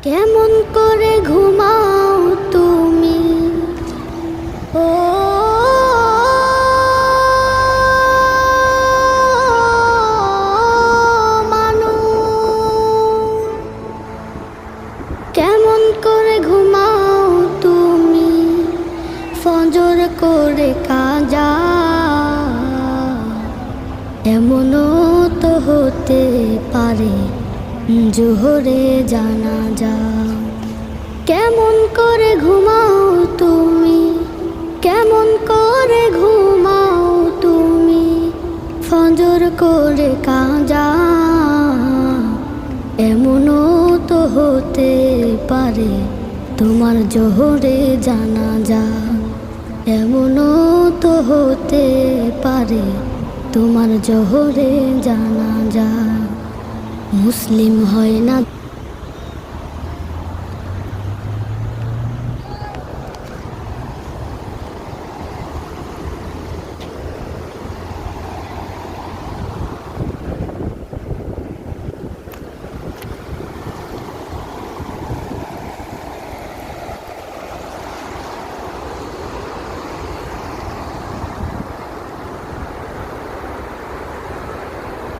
কেমন করে ঘুমাও তুমি ও মানুষ, কেমন করে ঘুমাও তুমি ফজর করে কাজা। এমনও তো হতে পারে জোহরে জানাজা। কেমন করে ঘুমাও তুমি, কেমন করে ঘুমাও তুমি ফজর করে কাজা। এমনও তো হতে পারে তোমার জোহরে জানাজা। এমনও তো হতে পারে তোমার জোহরে জানাজা। মুসলিম হয় না